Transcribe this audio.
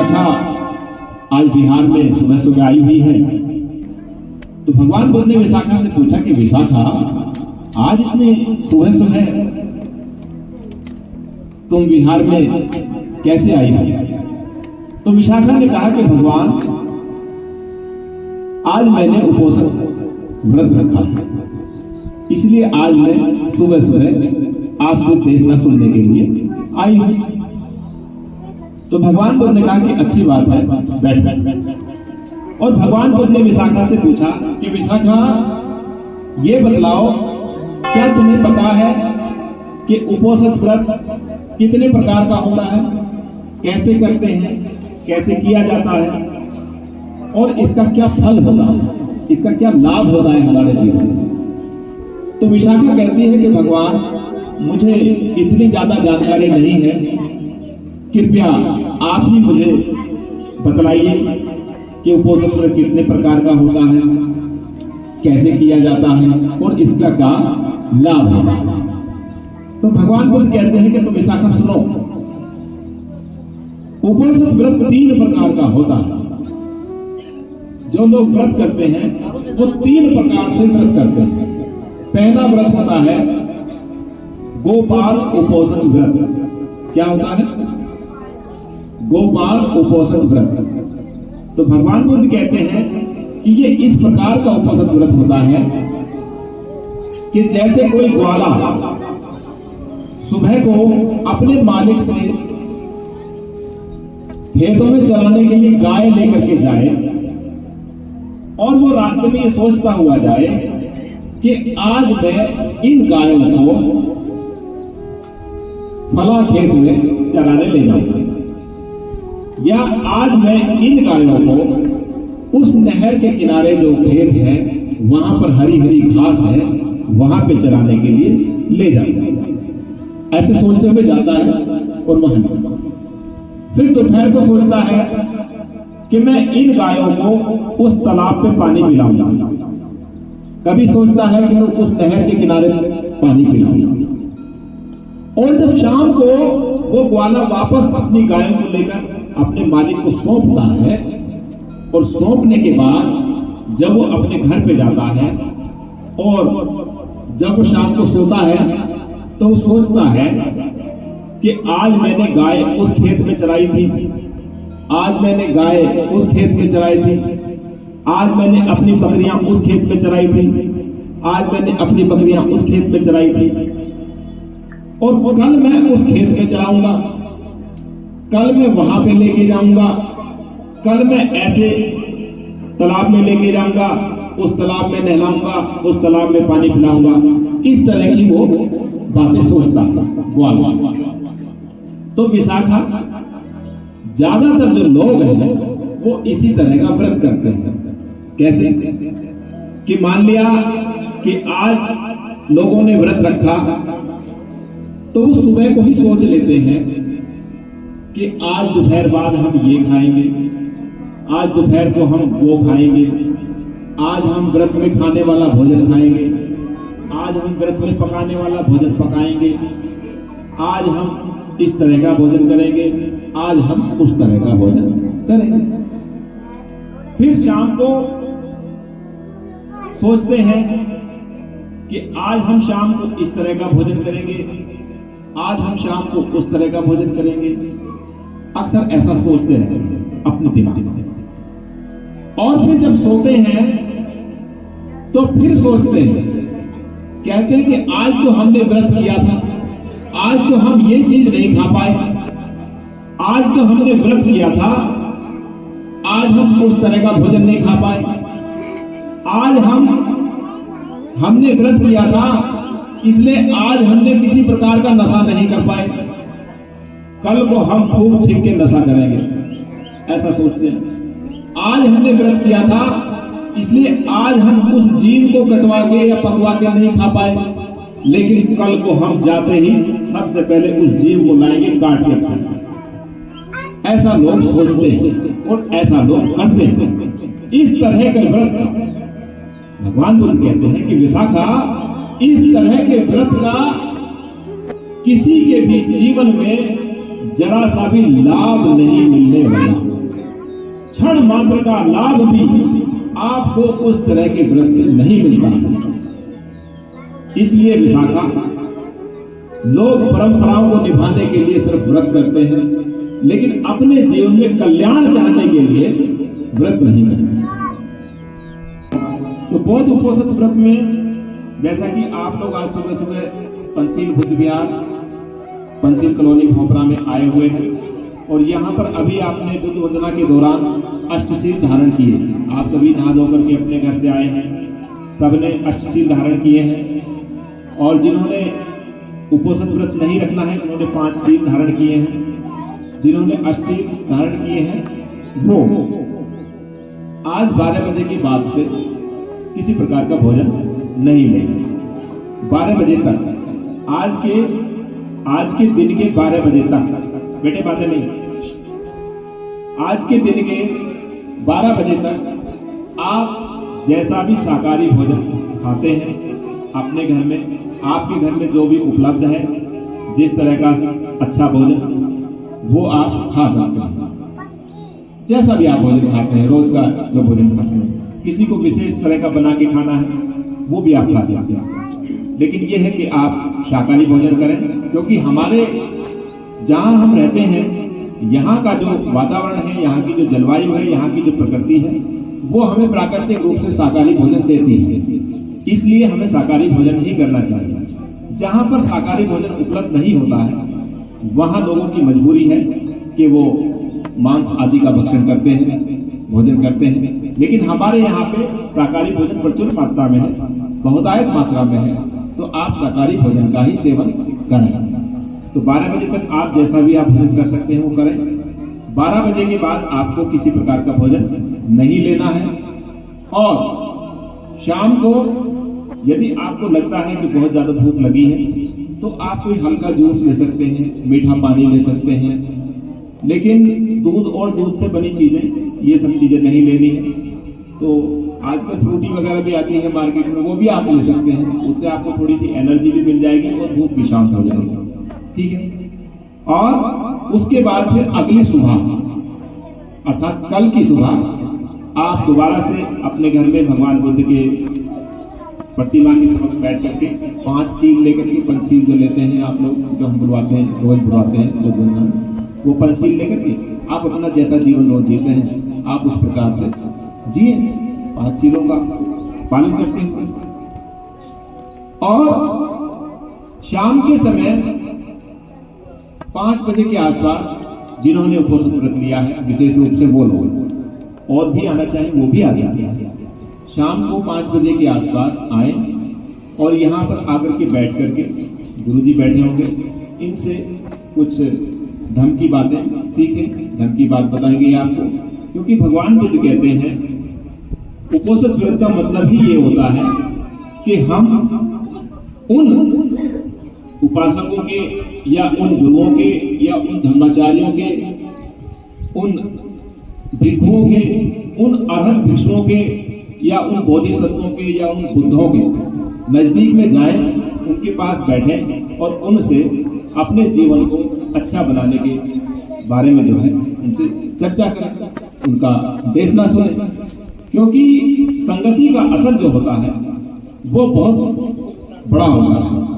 विशाखा आज बिहार में सुबह सुबह आई हुई है। तो भगवान बुद्ध ने विशाखा से पूछा कि विशाखा, आज इतने सुबह सुबह तुम बिहार में कैसे आई हो? तो विशाखा ने कहा कि भगवान, आज मैंने उपोषण व्रत रखा है, इसलिए आज मैं सुबह सुबह आपसे देशना सुनने के लिए आई हूं। तो भगवान बुद्ध ने कहा कि अच्छी बात है, बैठ। और भगवान बुद्ध ने विशाखा से पूछा कि विशाखा, ये बतलाओ, क्या तुम्हें पता है कि उपोषण व्रत कितने प्रकार का होता है, कैसे करते हैं, कैसे किया जाता है, और इसका क्या फल होता है, इसका क्या लाभ होता है हमारे जीवन में? तो विशाखा कहती है कि भगवान, मुझे इतनी ज्यादा जानकारी नहीं है, कृपया आप ही मुझे बतलाइए कि उपोषण व्रत कितने प्रकार का होता है, कैसे किया जाता है, और इसका क्या लाभ है। तो भगवान बुद्ध कहते हैं कि तुम विशाखा सुनो, उपोषण व्रत 3 प्रकार का होता है। जो लोग व्रत करते हैं वो 3 प्रकार से व्रत करते हैं। पहला व्रत होता है गोपाल उपोषण व्रत। क्या होता है? गोपाल उपोषण व्रत। तो भगवान बुद्ध कहते हैं कि ये इस प्रकार का उपोषण व्रत होता है कि जैसे कोई ग्वाला सुबह को अपने मालिक से खेतों में चराने के लिए गाय लेकर के जाए, और वो रास्ते में ये सोचता हुआ जाए कि आज मैं इन गायों को फला खेत में चराने ले जाऊंगा, या आज मैं इन गायों को उस नहर के किनारे जो खेत है वहां पर हरी हरी घास है वहां पे चराने के लिए ले जाऊंगा। ऐसे सोचते हुए जाता है और वहां फिर दोपहर को सोचता है कि मैं इन गायों को उस तालाब पे पानी पिलाऊंगा। कभी सोचता है कि मैं उस नहर के किनारे पानी पिलाऊंगा। और जब शाम को वो ग्वाला वापस अपनी गायों को लेकर अपने मालिक को सौंपता है, और सौंपने के बाद जब वो अपने घर पे जाता है और जब वो शाम को सोता है तो वो सोचता है कि आज मैंने गाय उस खेत में चराई थी, आज मैंने गाय उस खेत में चराई थी, आज मैंने अपनी बकरियां उस खेत में चराई थी, आज मैंने अपनी बकरियां उस खेत में चराई थी, और कल मैं उस खेत में चराऊंगा, कल मैं वहां पे लेके जाऊंगा, कल मैं ऐसे तालाब में लेके जाऊंगा, उस तालाब में नहलाऊंगा, उस तालाब में पानी पिलाऊंगा। इस तरह की वो बातें सोचता ग्वाला। तो विशाखा, ज्यादातर जो लोग हैं वो इसी तरह का व्रत करते हैं। कैसे कि मान लिया कि आज लोगों ने व्रत रखा, तो वो सुबह को ही सोच लेते हैं कि आज दोपहर बाद हम ये खाएंगे, आज दोपहर को हम वो खाएंगे, आज हम व्रत में खाने वाला भोजन खाएंगे, आज हम व्रत में पकाने वाला भोजन पकाएंगे, आज हम इस तरह का भोजन करेंगे, आज हम उस तरह का भोजन करेंगे। फिर शाम को सोचते हैं कि आज हम शाम को इस तरह का भोजन करेंगे, आज हम शाम को उस तरह का भोजन करेंगे। अक्सर ऐसा सोचते हैं अपने दिमाग में। और फिर जब सोते हैं तो फिर सोचते हैं, कहते हैं कि आज तो हमने व्रत किया था, आज तो हम ये चीज नहीं खा पाए, आज तो हमने व्रत किया था, आज हम उस तरह का भोजन नहीं खा पाए, आज हमने व्रत किया था इसलिए आज हमने किसी प्रकार का नशा नहीं कर पाए, कल को हम खूब छिप के नशा करेंगे। ऐसा सोचते हैं। आज हमने व्रत किया था इसलिए आज हम उस जीव को कटवा के या पकवा के नहीं खा पाए, लेकिन कल को हम जाते ही सबसे पहले उस जीव को लाएंगे, काट के खाएंगे। ऐसा लोग सोचते हैं और ऐसा लोग करते हैं। इस तरह के व्रत भगवान बुद्ध कहते हैं कि विशाखा, इस तरह के व्रत का किसी के भी जीवन में जरा सा भी लाभ नहीं मिलने वाला। मंत्र का लाभ भी आपको उस तरह के व्रत से नहीं मिलता। इसलिए विशाखा, लोग परंपराओं को निभाने के लिए सिर्फ व्रत करते हैं, लेकिन अपने जीवन में कल्याण चाहने के लिए व्रत नहीं करते। तो बौद्ध उपोषित व्रत में जैसा कि आप लोग आज सुबह सुबह पंचशील बुद्ध विहार, पंचशील कॉलोनी भोपरा में आए हुए हैं, और यहाँ पर अभी आपने बुद्ध वंदना के दौरान अष्टशील धारण किए। आप सभी नहा धो करके अपने घर से आए हैं, सबने अष्टशील धारण किए हैं, और जिन्होंने उपोषित व्रत नहीं रखना है उन्होंने 5 शील धारण किए हैं। जिन्होंने अष्टशील धारण किए हैं वो आज 12 बजे के बाद से किसी प्रकार का भोजन नहीं लेंगे। 12 बजे तक, आज के दिन के 12 बजे तक, बेटे बातें नहीं, आज के दिन के 12 बजे तक आप जैसा भी शाकाहारी भोजन खाते हैं अपने घर में, आपके घर में जो भी उपलब्ध है, जिस तरह का अच्छा भोजन वो आप खा सकते हैं। जैसा भी आप भोजन खाते हैं, रोज का जो भोजन खाते हैं, किसी को विशेष तरह का बना के खाना है वो भी आप खा सकते हैं, लेकिन ये है कि आप शाकाहारी भोजन करें, क्योंकि हमारे जहां हम रहते हैं यहाँ का जो वातावरण है, यहाँ की जो जलवायु है, यहाँ की जो प्रकृति है, वो हमें प्राकृतिक रूप से शाकाहारी भोजन देती है। इसलिए हमें शाकाहारी भोजन ही करना चाहिए। जहां पर शाकाहारी भोजन उपलब्ध नहीं होता है वहां लोगों की मजबूरी है कि वो मांस आदि का भक्षण करते हैं, भोजन करते हैं, लेकिन हमारे यहाँ पे शाकाहारी भोजन प्रचुर मात्रा में है, बहुतायत मात्रा में है, तो आप शाकाहारी भोजन का ही सेवन करें। तो 12 बजे तक आप जैसा भी आप भोजन कर सकते हैं वो करें। 12 बजे के बाद आपको किसी प्रकार का भोजन नहीं लेना है, और शाम को यदि आपको लगता है कि बहुत ज्यादा भूख लगी है तो आप कोई हल्का जूस ले सकते हैं, मीठा पानी ले सकते हैं, लेकिन दूध और दूध से बनी चीजें, ये सब चीजें नहीं लेनी है। तो आजकल फ्रूटी वगैरह भी आती है मार्केट में, वो भी आप ले सकते हैं, उससे आपको थोड़ी सी एनर्जी भी मिल जाएगी और भूख भी शांत हो जाएगी, ठीक है। और उसके बाद फिर अगली सुबह अर्थात कल की सुबह आप दोबारा से अपने घर में भगवान बुद्ध के प्रतिमा के समक्ष बैठ करके 5 शील लेकर के, पंचशील जो लेते हैं आप लोग, जो हम बुलवाते हैं, रोज बुलवाते हैं, जो बोलना वो पंचशील लेकर के आप अपना जैसा जीवन रोज जीते हैं आप उस प्रकार से जिए, 5 शीलों का पालन करते हैं। और शाम के समय 5 बजे के आसपास जिन्होंने उपोषित व्रत लिया है, विशेष रूप से वो लोग, और भी आना चाहिए वो भी आ सकते हैं। शाम को 5 बजे के आसपास आए और यहाँ पर आकर के बैठ करके, गुरुजी बैठे होंगे, इनसे कुछ धर्म की बातें सीखें, धर्म की बात बताएंगे आपको, क्योंकि भगवान बुद्ध कहते हैं उपोषित व्रत का मतलब ही ये होता है कि हम उन उपासकों के या उन गुरुओं के या उन धर्माचार्यों के, उन भिक्षुओं के, उन अरहत भिक्षुओं के या उन बोधिसत्वों के या उन बुद्धों के नजदीक में जाएं, उनके पास बैठें और उनसे अपने जीवन को अच्छा बनाने के बारे में जो है उनसे चर्चा करें, उनका देशना सुने, क्योंकि संगति का असर जो होता है वो बहुत बड़ा होता है।